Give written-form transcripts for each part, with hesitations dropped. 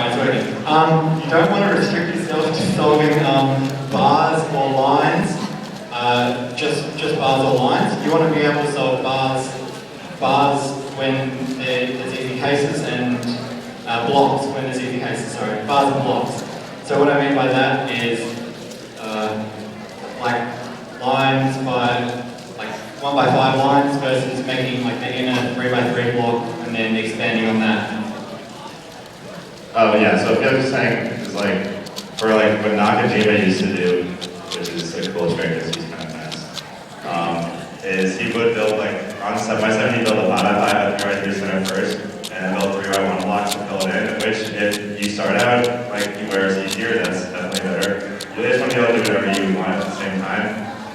Alright, it's working. You don't want to restrict yourself to solving bars or lines, just bars or lines. You want to be able to solve bars when there's easy cases, and blocks when there's easy cases, sorry, bars and blocks. So what I mean by that is like lines by, like 1 by 5 lines versus making like the inner 3 by 3 block and then expanding on that. Oh yeah, so Felix was saying is like, for like what Nakajima used to do, which is a cool trick because he's kind of fast, is he would build like, on 7x7 he built a 5 by 5 3 by 3 center first, and then build 3 by 1 blocks to fill it in, which if you start out like where it's easier, that's definitely better. You just want to be able to do whatever you want at the same time.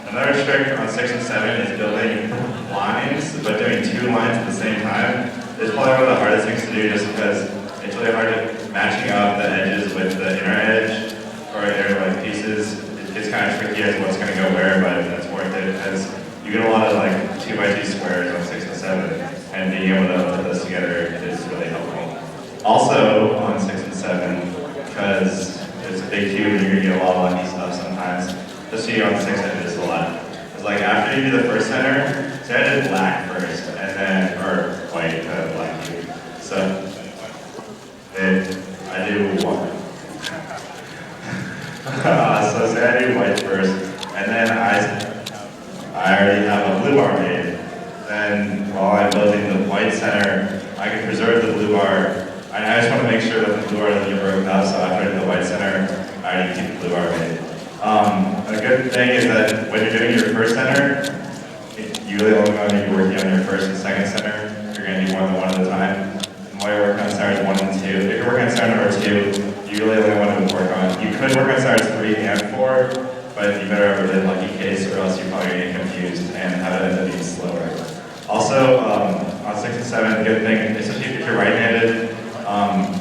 Another trick on 6 and 7 is building lines, but doing 2 lines at the same time. It's probably one of the hardest things to do just because it's really hard to matching up the edges with the inner edge or inner like pieces. It's kind of tricky as what's going to go where, but that's worth it because you get a lot of like 2 by 2 squares on 6 and 7, and being able to put those together is really helpful. Also on 6 and 7, because it's a big cube and you're going to get a lot of lucky stuff sometimes, just see on 6 edges a lot. It's like after you do the first center, say I did black first, and then, or white, black cube. So I do one. So say I do white first, and then I already have a blue bar made. Then while I'm building the white center, I can preserve the blue bar. I just want to make sure that the blue bar doesn't get broken up, so after I do the white center, I already keep the blue bar made. A good thing is that when you're doing your first center, you really only want to be working on your first and second center. You're going to do more than one at a time. While you're working on centers 1 and 2, if you're working on center number 2, you really only want to work on, you could work on centers 3 and 4, but you better have a really lucky case or else you're probably going to get confused and have it end up being slower. Also, on 6 and 7, the good thing, especially if you're right-handed,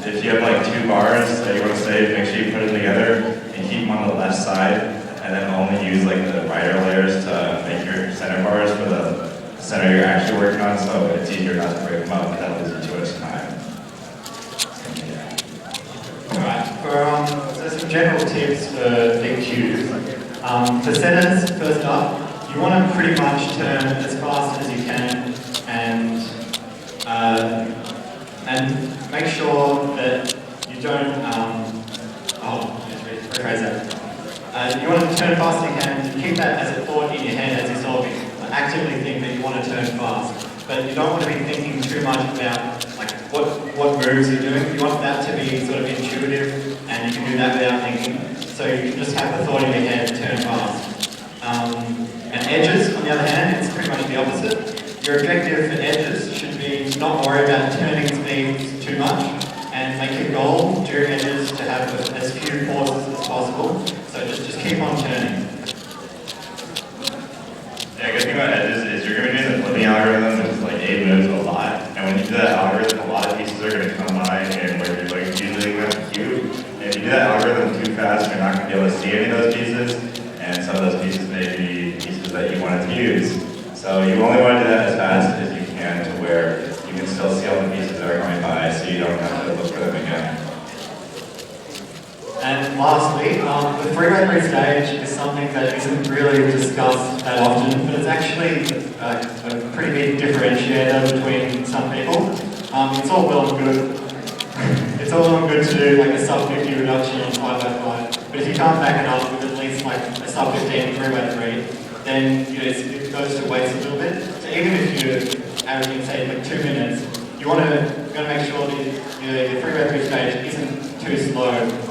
if you have like 2 bars that you want to save, make sure you put them together and keep them on the left side, and then only use like the wider layers to make your center bars for the center you're actually working on, so it's easier not to break them up without losing too much time. Alright, so some general tips for big cubes. For centers, first up, you want to pretty much turn as fast as you can and make sure that you don't, rephrase that. You want to turn fast as you can and keep that as a thought in your head as you're solving. Actively think that you want to turn fast, but you don't want to be thinking too much about like what moves you're doing. You want that to be sort of intuitive, and you can do that without thinking. So you can just have the thought in your head, turn fast. And edges, on the other hand, it's pretty much the opposite. Your objective for edges should be not worry about turning speeds too much, and make your goal during edges to have as few pauses as possible. So just keep on turning. Yeah, good thing about edges is you're going to be doing the flipping algorithm, which is like 8 moves a lot. And when you do that algorithm, a lot of pieces are going to come by and where you're like usually going to cube. And if you do that algorithm too fast, you're not going to be able to see any of those pieces. And some of those pieces may be pieces that you wanted to use. So you only want to do that as fast as you can to where you can still see all the pieces that are going by so you don't have to look for them again. And lastly, the 3 by 3 stage is something that isn't really discussed that often, but it's actually a pretty big differentiator between some people. It's all well and good. It's all well and good to do like a sub 50 reduction on 5 by 5, but if you can't back it up with at least like a sub 15 3 by 3, then it goes to waste a little bit. So even if you're averaging say like 2 minutes, you want to make sure that your 3 by 3 stage isn't too slow.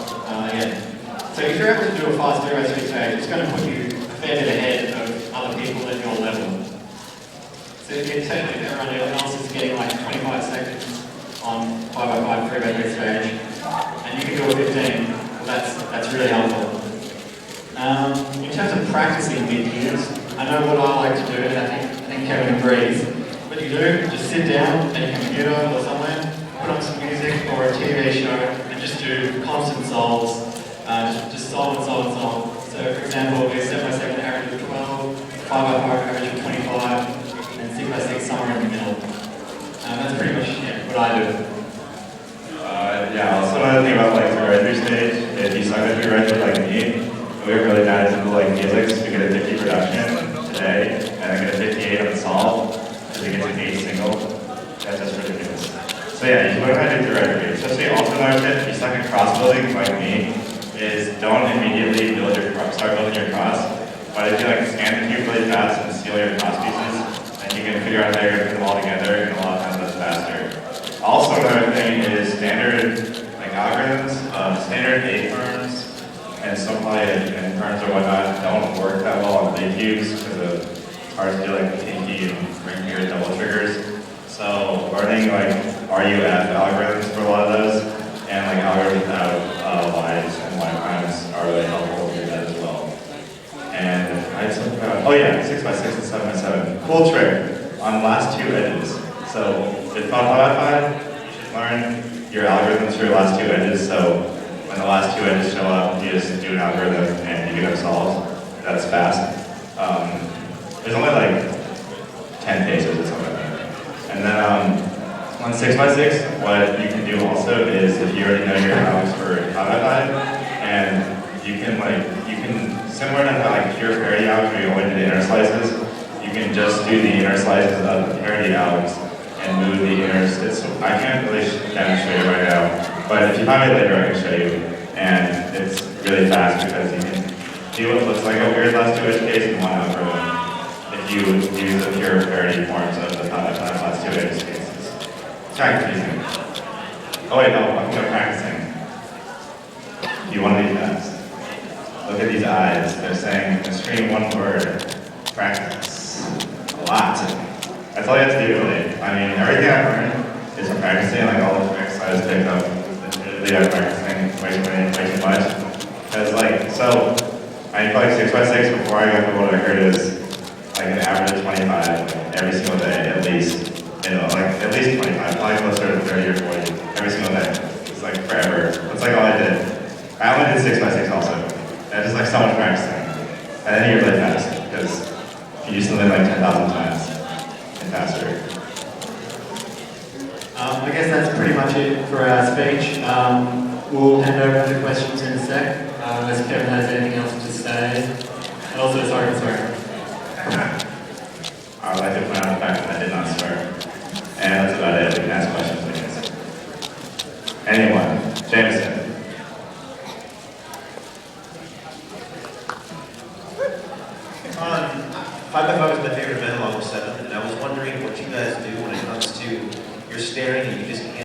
So if you're able to do a fast 3 by 3 stage, it's going to put you a fair bit ahead of other people at your level. So if you take everyone else is getting like 25 seconds on 5 by 5 3 by 3 stage, and you can do a 15, well that's really helpful. In terms of practicing mid-cubes, I know what I like to do, and I think Kevin agrees. What you do, just sit down at your computer or somewhere, put on some music or a TV show, and just do constant solves. Just solve and solve and solve. So for example, we're 7 by 7 average of 12, 5 by 5 average of 25, and 6 by 6 somewhere in the middle. That's pretty much what I do. Also another thing about like the ride through stage, if you suck at your ride through like me, and we were really bad at like Feliks, we get a 50 production today, and I get a 58 on the solve, because we get to 8 single. That's just ridiculous. So yeah, you learn how to do the ride through. Especially also another tip, if you suck at cross building like me, is don't immediately start building your cross. But if you like scan the cube really fast and seal your cross pieces, and you can figure out how you're going to put them all together, and a lot of times that's faster. Also, another thing is standard like algorithms, standard A firms, and some probably N firms or whatnot don't work that well on big cubes because it's hard to do like pinky and ring finger double triggers. So learning like RUF algorithms for a lot of those, and like algorithms without Y's and Y primes are really helpful to do that as well. And I had something about, oh yeah, 6x6 and 7x7. Cool trick on the last 2 edges. So with 5x5, you should learn your algorithms for your last 2 edges. So when the last 2 edges show up, you just do an algorithm and you get them solved. That's fast. There's only like 10 cases or something like that. And then on 6x6, what you can do also is if you already know your algs for 5x5, and you can similar to how like pure parity algs where you only do the inner slices, you can just do the inner slices of the parity algs and move the inners. I can't really demonstrate it right now, but if you find me later, I can show you. And it's really fast because you can do what looks like a weird last 2 edge case in one algorithm if you use the pure parity forms of the last 2 edge cases. It's kind of confusing. Oh wait, no, I'm going practicing. Do you want to be fast? Look at these eyes. They're saying, stream 1 word, practice. A lot. That's all you have to do, really. I mean, everything I've learned is from practicing, like all the tricks I just picked up. Really, I'm practicing way too much. Because, like, so, I played 6x6 before I got the what I heard is like an average of 25 like, every single day, at least. You know, like at least 25, probably closer to 30 or 40 every single day. It's like forever. That's like all I did. I only did 6x6 also. And just like so much practicing. And then you're really fast, because you do something like 10,000 times and faster. I guess that's pretty much it for our speech. We'll hand over to questions in a sec, unless Kevin has anything else to say. And also, sorry. I would like to point out the fact that I did not swear. And that's about it. We can ask questions, I guess. Anyone? Jameson.